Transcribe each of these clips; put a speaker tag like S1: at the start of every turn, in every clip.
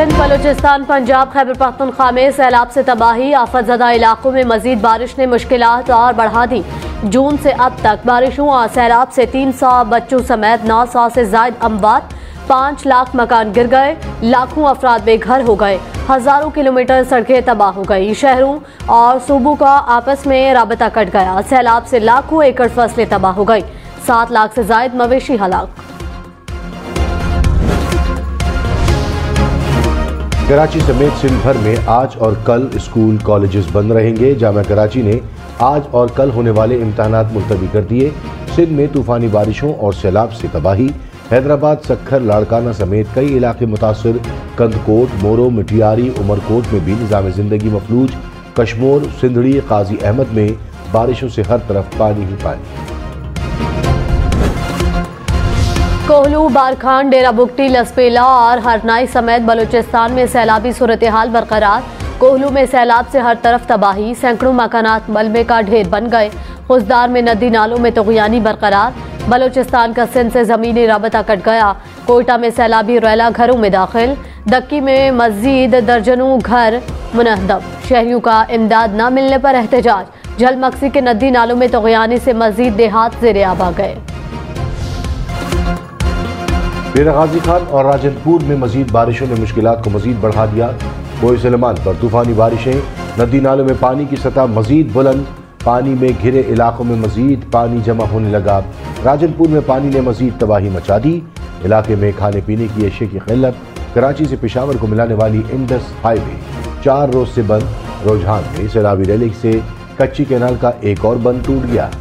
S1: सिंध, बलूचिस्तान, पंजाब, खैबर पख्तूनख्वा में सैलाब से तबाही। आफतजदा इलाकों में मजीद बारिश ने मुश्किलात और बढ़ा दी। जून से अब तक बारिशों और सैलाब से 300 बच्चों समेत 900 से ज्यादा अमवात, 5 लाख मकान गिर गए, लाखों अफराद बेघर हो गए, हजारों किलोमीटर सड़कें तबाह हो गई। शहरों और सूबों का आपस में राबता कट गया। सैलाब से लाखों एकड़ फसलें तबाह हो गई, 7 लाख से ज्यादा मवेशी हलाक।
S2: कराची समेत सिंध भर में आज और कल स्कूल कॉलेजेस बंद रहेंगे। जामिया कराची ने आज और कल होने वाले इम्तहानात मुलतवी कर दिए। सिंध में तूफानी बारिशों और सैलाब से तबाही। हैदराबाद, सक्खर, लाड़काना समेत कई इलाके मुतासर। कंदकोट, मोरो, मिठियारी, उमरकोट में भी निज़ाम ज़िंदगी मफलूज। कश्मोर, सिंधड़ी, काजी अहमद में बारिशों से हर तरफ पानी ही पानी।
S1: कोहलू, बारखान, डेरा बुगटी, लसपेला और हरनाई समेत बलूचिस्तान में सैलाबी सूरत हाल बरकरार। कोहलू में सैलाब से हर तरफ तबाही, सैकड़ों मकानात मलबे का ढेर बन गए। खुशदार में नदी नालों में तुग़यानी बरकरार। बलूचिस्तान का सिंध से ज़मीनी राबता कट गया। कोयटा में सैलाबी रैला घरों में दाखिल। दक्की में मजीद दर्जनों घर मुनहदम। शहरियों का इमदाद न मिलने पर एहतजाज। झलमक्सी के नदी नालों में तुग़यानी से मजीद देहात ज़ेरे आब आ गए।
S2: डेरा गाजी खान और राजनपुर में मजीद बारिशों ने मुश्किलात को मजीद बढ़ा दिया। कोई सलेमान पर तूफानी बारिशें, नदी नालों में पानी की सतह मजीद बुलंद। पानी में घिरे इलाकों में मजीद पानी जमा होने लगा। राजनपुर में पानी ने मजीद तबाही मचा दी। इलाके में खाने पीने की अशिया की किल्लत। कराची से पेशावर को मिलाने वाली इंडस हाईवे 4 रोज से बंद। रुझान में सैलाबी रैली से कच्ची कैनाल का एक और बंद टूट गया।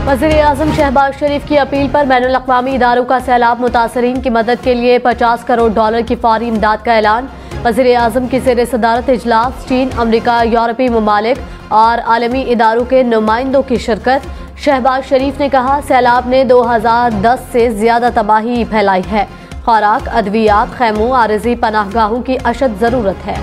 S1: वज़ीर-ए-आज़म शहबाज शरीफ की अपील पर बैनुल अक़वामी इदारों का सैलाब मुतासरीन की मदद के लिए $50 करोड़ की फौरी इमदाद का ऐलान। वज़ीर-ए-आज़म की ज़ेर सदारत इजलास चीन, अमरीका, यूरोपीय ममालिक और आलमी इदारों के नुमाइंदों की शिरकत। शहबाज शरीफ ने कहा, सैलाब ने 2010 से ज्यादा तबाही फैलाई है। खुराक, अद्वियात, खैमों, आरज़ी पनाहगाहों की अशद जरूरत है।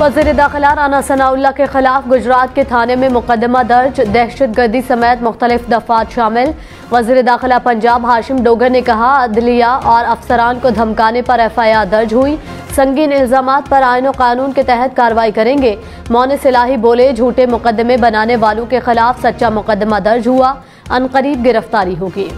S1: वज़ीर दाखिला राना सनाउल्लाह के खिलाफ गुजरात के थाने में मुकदमा दर्ज। दहशतगर्दी समेत मुख्तलिफ दफात शामिल। वज़ीर दाखिला पंजाब हाशिम डोगर ने कहा, अदलिया और अफसरान को धमकाने पर FIR दर्ज हुई। संगीन इल्जामात पर आईन और कानून के तहत कार्रवाई करेंगे। मौन सिलाही बोले, झूठे मुकदमे बनाने वालों के खिलाफ सच्चा मुकदमा दर्ज हुआ, अनकरीब गिरफ्तारी होगी।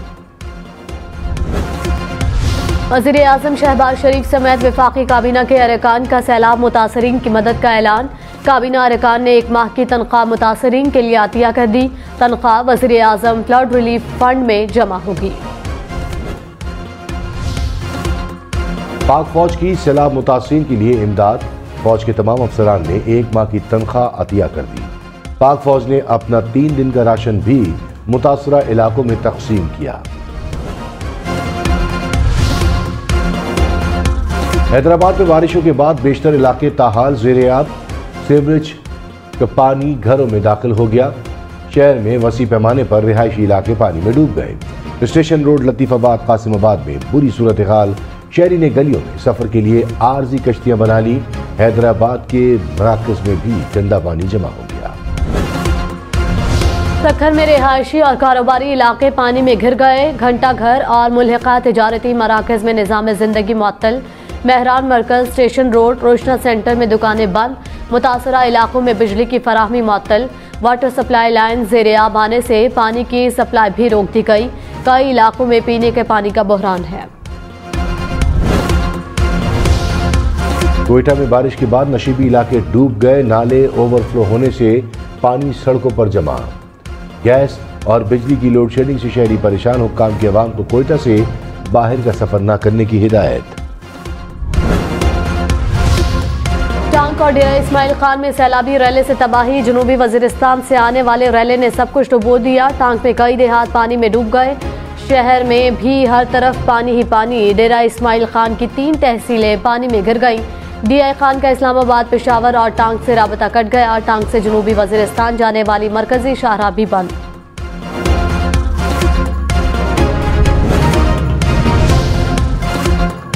S1: वज़ीर-ए-आज़म शहबाज शरीफ समेत वफाकी काबीना के अरकान का सैलाब मुतासरीन की मदद का ऐलान। काबीना अरकान ने 1 माह की तनख्वाह मुतासरीन के लिए आतिया कर दी। तनख्वाह वज़ीर-ए-आज़म फ्लड रिलीफ फंड में जमा होगी।
S2: पाक फौज की सैलाब मुतासरीन के लिए इमदाद। फौज के तमाम अफसरान ने 1 माह की तनख्वाह अतिया कर दी। पाक फौज ने अपना 3 दिन का राशन भी मुतासरा इलाकों में तकसीम किया। हैदराबाद में बारिशों के बाद बेशतर इलाके ताहाल ज़ेरे-आब। सीवरेज का पानी घरों में दाखिल हो गया। शहर में वसी पैमाने पर रिहायशी इलाके पानी में डूब गए। स्टेशन रोड, लतीफ़ाबाद, कासिमाबाद में बुरी सूरत हाल। शहरी ने गलियों में सफर के लिए आरजी कश्तियां बना ली। हैदराबाद के मराकज़ में भी गंदा पानी जमा हो गया।
S1: सक्खर में रिहायशी और कारोबारी इलाके पानी में घिर गए। घंटा घर और मुल्हिका तिजारती मराकज़ में निज़ाम ज़िंदगी मुअत्तल। महरान मरकज, स्टेशन रोड, रोशना सेंटर में दुकानें बंद। मुतासरा इलाकों में बिजली की फराहमी मुअत्तल। वाटर सप्लाई लाइन ज़ेरे-आब आने से पानी की सप्लाई भी रोक दी गई। कई इलाकों में पीने के पानी का बहरान है।
S2: कोयटा में बारिश के बाद नशीबी इलाके डूब गए। नाले ओवरफ्लो होने से पानी सड़कों पर जमा। गैस और बिजली की लोड शेडिंग से शहरी परेशान। हुक्काम की आवाम को कोयटा से बाहर का सफर न करने की हिदायत। टांग और डेरा इस्माइल खान में सैलाबी रैले से तबाही। जनूबी वजीरिस्तान से आने वाले रैले ने सब कुछ डुबो दिया। टांग में कई देहात पानी में डूब गए। शहर में भी हर तरफ पानी ही पानी। डेरा इस्माइल खान की 3 तहसीलें पानी में घिर गईं। DI खान का इस्लामाबाद, पेशावर और टांग से राबता कट गया। टांग से जनूबी वजीरिस्तान जाने वाली मरकजी शाहराह भी बंद।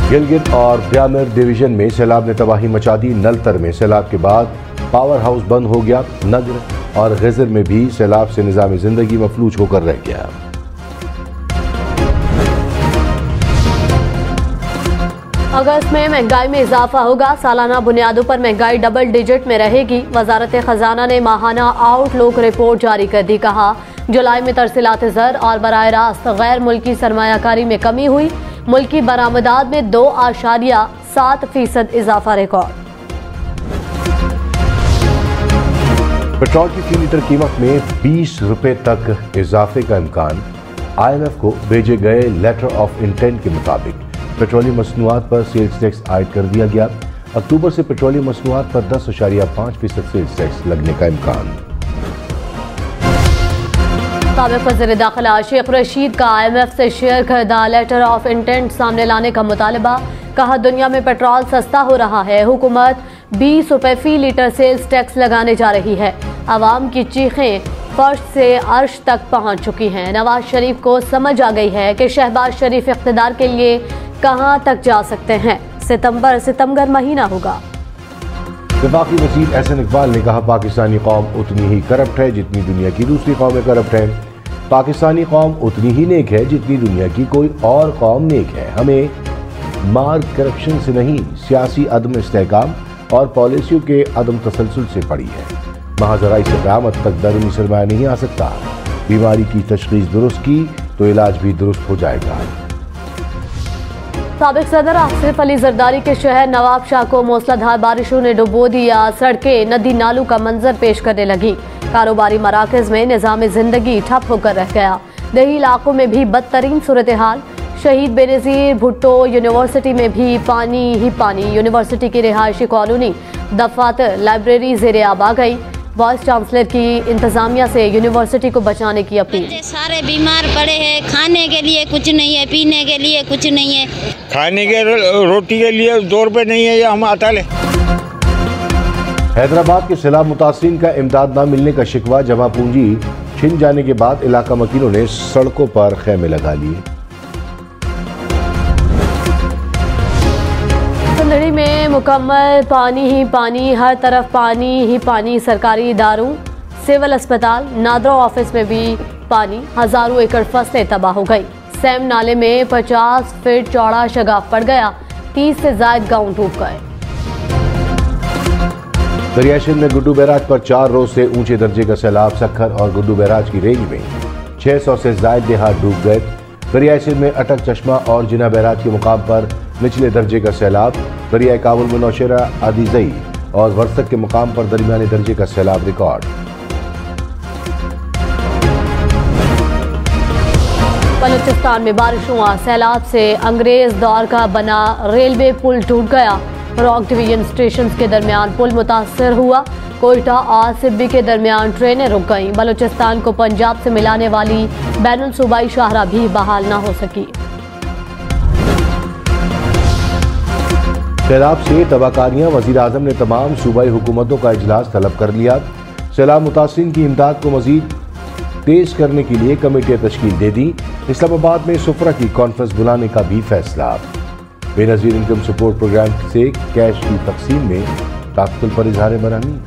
S2: गिलगित और ब्यामर डिवीजन में सैलाब ने तबाही मचा दी। नलतर में सैलाब के बाद पावर हाउस बंद हो गया। नगर और गजर में भी सैलाब से निज़ाम जिंदगी मफलूज होकर रह गया।
S1: अगस्त में महंगाई में इजाफा होगा। सालाना बुनियादों पर महंगाई डबल डिजिट में रहेगी। वजारत खजाना ने माहाना आउटलुक रिपोर्ट जारी कर दी। कहा जुलाई में तरसीलात ज़र और बराह रास्त गैर मुल्की सरमायाकारी में कमी हुई। मुल्की बरामदात में 2.7% इजाफा रिकॉर्ड।
S2: पेट्रोल की 3 लीटर कीमत में 20 रुपए तक इजाफे का इम्कान। IMF को भेजे गए लेटर ऑफ इंटेंट के मुताबिक पेट्रोलियम मसनूआत पर सेल्स टैक्स आयद कर दिया गया। अक्टूबर से पेट्रोलियम मसनूआत पर 10.5% सेल्स टैक्स लगने का इम्कान।
S1: साबिक़ वज़ीर दाखिला शेख रशीद का IMF से शेयर करदा लेटर ऑफ इंटेंट सामने लाने का मुतालबा। कहा दुनिया में पेट्रोल सस्ता हो रहा है। हुकूमत 20 रुपए फी लीटर सेल्स टैक्स लगाने जा रही है। आवाम की चीखें फर्श से अर्श तक पहुंच चुकी हैं। नवाज शरीफ को समझ आ गई है कि शहबाज शरीफ इख्तिदार के लिए कहां तक जा सकते हैं। सितंबर महीना होगा।
S2: वफाकी वज़ीर एहसन इकबाल ने कहा पाकिस्तानी कौम उतनी ही करप्ट है जितनी दुनिया की दूसरी कौमें करप्ट हैं। पाकिस्तानी कौम उतनी ही नेक है जितनी दुनिया की कोई और कौम नेक है। हमें मार करप्शन से नहीं, सियासी अदम इस्तेहकाम और पॉलिसियों के अदम तसलसल से पड़ी है। महाजराई से क़यामत तक बैरूनी सरमाया नहीं आ सकता। बीमारी की तशख़ीस दुरुस्त की तो इलाज भी दुरुस्त हो जाएगा।
S1: साबिक़ सदर आसिफ अली जरदारी के शहर नवाब शाह को मूसलाधार बारिशों ने डुबो दिया। सड़कें नदी नालों का मंजर पेश करने लगी। कारोबारी मराकज़ में निज़ाम ज़िंदगी ठप होकर रह गया। दही इलाकों में भी बदतरीन सूरत हाल। शहीद बेनज़ीर भुट्टो यूनिवर्सिटी में भी पानी ही पानी। यूनिवर्सिटी की रिहायशी कॉलोनी, दफातर, लाइब्रेरी ज़ेरे आब आ गई। वाइस चांसलर की इंतजामिया से यूनिवर्सिटी को बचाने की अपील।
S3: सारे बीमार पड़े हैं, खाने के लिए कुछ नहीं है, पीने के लिए कुछ नहीं है,
S4: खाने के रोटी के लिए 2 रुपए नहीं है। ये हम आता ले।
S2: हैदराबाद के सैलाब मुतासिरीन का इमदाद न मिलने का शिकवा। जमा पूंजी छिन जाने के बाद इलाका मकीनों ने सड़कों पर खेमे लगा लिए।
S1: सिंधड़ी में मुकम्मल पानी ही पानी, हर तरफ पानी ही पानी। सरकारी इदारों, सिविल अस्पताल, नादरा ऑफिस में भी पानी। हजारों एकड़ फसलें तबाह हो गई। सैम नाले में 50 फीट चौड़ा शगाफ पड़ गया। 30 से ज्यादा गांव डूब गए।
S2: दरियाशिल में गुड्डू बैराज पर 4 रोज से ऊंचे दर्जे का सैलाब। सखर और गुड्डू बैराज की रेंज में 600 से ज्यादा देहात डूब गए। दरियाशिल में अटक, चश्मा और जिना बैराज के मुकाम पर निचले दर्जे का सैलाब। दरियाए काबुल में नौशेरा, आदिजई और वर्सक के मुकाम पर दरमियाने दर्जे का सैलाब रिकॉर्ड।
S1: बलूचिस्तान में बारिशों और सैलाब से अंग्रेज दौर का बना रेलवे पुल टूट गया। रॉक डिवीजन स्टेशन के दरमियान पुल मुतासर हुआ। कोयटा और सिब्बी के दरमियान ट्रेनें रुक गईं। बलूचिस्तान को पंजाब से मिलाने वाली बैनुल सूबाई शाहराह भी बहाल न हो सकी।
S2: सैलाब से तबाहकारियां। वज़ीर आज़म ने तमाम सूबाई हुकूमतों का इजलास तलब कर लिया। सैलाब मुतासिरीन की इमदाद को मजीद तेज करने के लिए कमेटियां तश्कील दे दी। इस्लामाबाद में सुफरा की कॉन्फ्रेंस बुलाने का भी फैसला। बेनज़ीर इनकम सपोर्ट प्रोग्राम से कैश की तकसीम में ताक़ुल पर इजहार बरानी।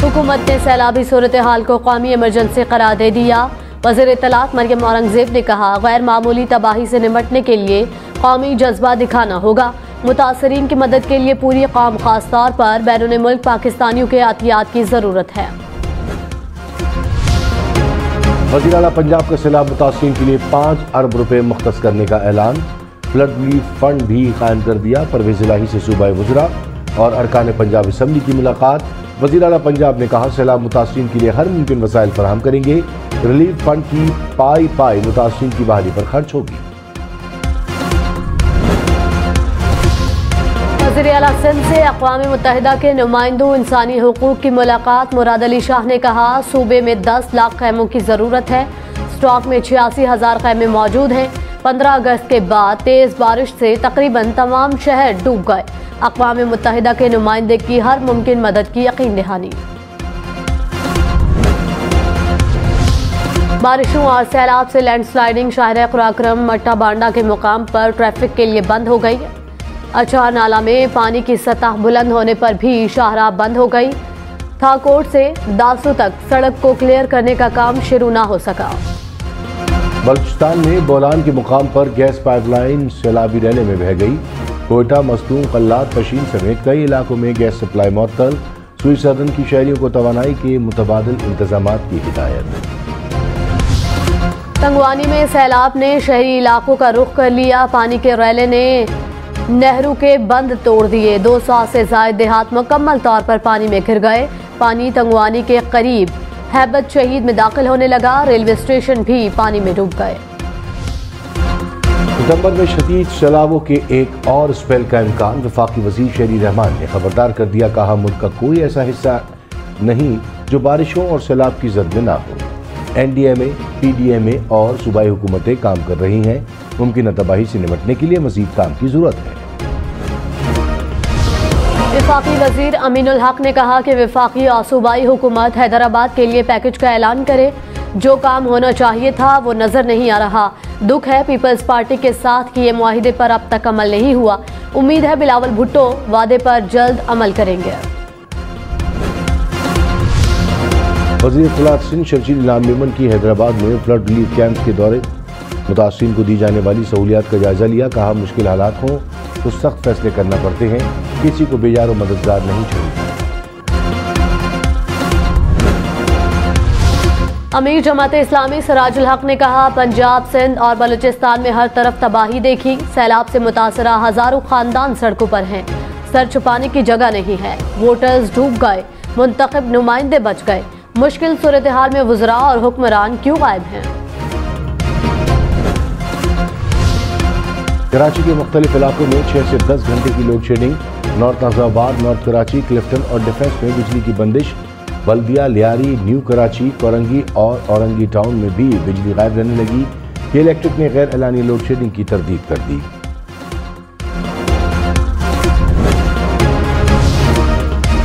S1: हुकूमत ने सैलाबी सूरत हाल को कौमी इमरजेंसी करार दे दिया। वज़ीर इत्तलात मरियम औरंगज़ेब ने कहा गैर मामूली तबाही से निपटने के लिए कौमी जज्बा दिखाना होगा। मुतासरीन की मदद के लिए पूरी कौम, खास तौर पर बैरून मुल्क पाकिस्तानियों के एहतियात की जरूरत है।
S2: वज़ीर आला पंजाब का सैलाब मुतासरीन के लिए 5 अरब रुपए मुख्तस करने का ऐलान। फ्लड रिलीफ फंड भी कायम कर दिया। परवेज़ इलाही से सूबाई वज़रा और अरकान पंजाब असम्बली की मुलाकात। वज़ीर आला पंजाब ने कहा सैलाब मुतासरीन के लिए हर मुमकिन वसाइल फराहम करेंगे। रिलीफ फंड की पाई मुतासरीन की बहाली पर खर्च होगी।
S1: वज़ीर आला सिंध से अक़वाम मुत्तहिदा के नुमाइंदों इंसानी हुकूक की मुलाकात। मुराद अली शाह ने कहा सूबे में 10 लाख खैमों की ज़रूरत है। स्टॉक में 86,000 खैमे मौजूद हैं। 15 अगस्त के बाद तेज बारिश से तकरीबन तमाम शहर डूब गए। अक़वाम मुत्तहिदा के नुमाइंदे की हर मुमकिन मदद की यकीन दहानी। बारिशों और सैलाब से लैंडस्लाइडिंग शाहरा कुराक्रम मट्टा बांडा के मुकाम पर ट्रैफिक के लिए बंद हो गई। अचार नाला में पानी की सतह बुलंद होने पर भी शाहराह बंद हो गई। थाकोट से दासू तक सड़क को क्लियर करने का काम शुरू ना हो सका।
S2: बलूचिस्तान में बोलान के मुकाम पर गैस पाइपलाइन सैलाबी रैले में बह गई। कोयटा, मस्तूम, कल्लात, पशीन समेत कई इलाकों में गैस सप्लाई मुअत्तल। सुई सदन की शहरियों को तवानाई के मुतबादिल इंतजामात की हिदायत।
S1: तंगवानी में सैलाब ने शहरी इलाकों का रुख कर लिया। पानी के रैले ने नहरों के बंद तोड़ दिए। 200 से ज्यादा देहात मुकम्मल तौर पर पानी में घिर गए। पानी तंगवानी के करीब हैबत शहीद में दाखिल होने लगा। रेलवे स्टेशन भी पानी में डूब गए।
S2: सितंबर में शदीद सैलाबों के एक और स्पेल का इम्कान। वफाकी वजीर शहरी रहमान ने खबरदार कर दिया, कहा मुल्क का कोई ऐसा हिस्सा नहीं जो बारिशों और सैलाब की जद में ना हो। NDMA, PDMA और सूबाई हुकूमतें काम कर रही हैं। मुमकिन तबाही से निपटने के लिए मजीद काम की जरूरत है।
S1: वफाकी वजीर अमीनुल हक ने कहा कि वफाकी और सूबाई हुकूमत हैदराबाद के लिए पैकेज का ऐलान करे। जो काम होना चाहिए था वो नजर नहीं आ रहा। दुख है पीपल्स पार्टी के साथ किए मुआहिदे पर अब तक अमल नहीं हुआ। उम्मीद है बिलावल भुट्टो वादे पर जल्द अमल करेंगे।
S2: वज़ीर इत्तलात सिंध शर्जील इनाम मेमन की हैदराबाद में फ्लड रिलीफ कैंप के दौरे मुतासिरीन को दी जाने वाली सहूलियात का जायजा लिया। कहा मुश्किल हालात हों तो सख्त फैसले करना पड़ते हैं, किसी को बेजार और मददगार नहीं छोड़ते।
S1: अमीर जमात इस्लामी सिराजुल हक ने कहा पंजाब, सिंध और बलूचिस्तान में हर तरफ तबाही देखी। सैलाब से मुतासरा हजारों खानदान सड़कों पर हैं। सर छुपाने की जगह नहीं है। वोटर्स डूब गए, मुंतखब नुमाइंदे बच गए। मुश्किल सूरत हाल में वज़रा और हुक्मरान क्यों गायब हैं?
S2: कराची के मुख्तलिफ इलाकों में 6 से 10 घंटे की load shedding. North Nazimabad, north Karachi, Clifton और डिफेंस में बिजली की बंदिश। बल्दिया, लियारी, न्यू कराची, कोरंगी और औरंगी टाउन में भी बिजली गायब रहने लगी। के इलेक्ट्रिक ने गैर एलानी लोड शेडिंग की तरदीद कर दी।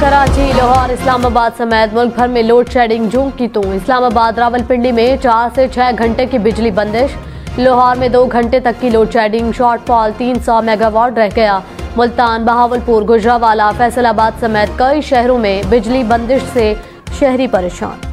S1: कराची, लाहौर, इस्लामाबाद समेत मुल्क भर में लोड शेडिंग जूं की तूं। इस्लामाबाद, रावलपिंडी में 4 से 6 घंटे की बिजली बंदिश। लाहौर में 2 घंटे तक की लोड शेडिंग। शॉर्टफॉल 300 मेगावाट रह गया। मुल्तान, बहावलपुर, गुजरावाला, फैसलाबाद समेत कई शहरों में बिजली बंदिश से शहरी परेशान।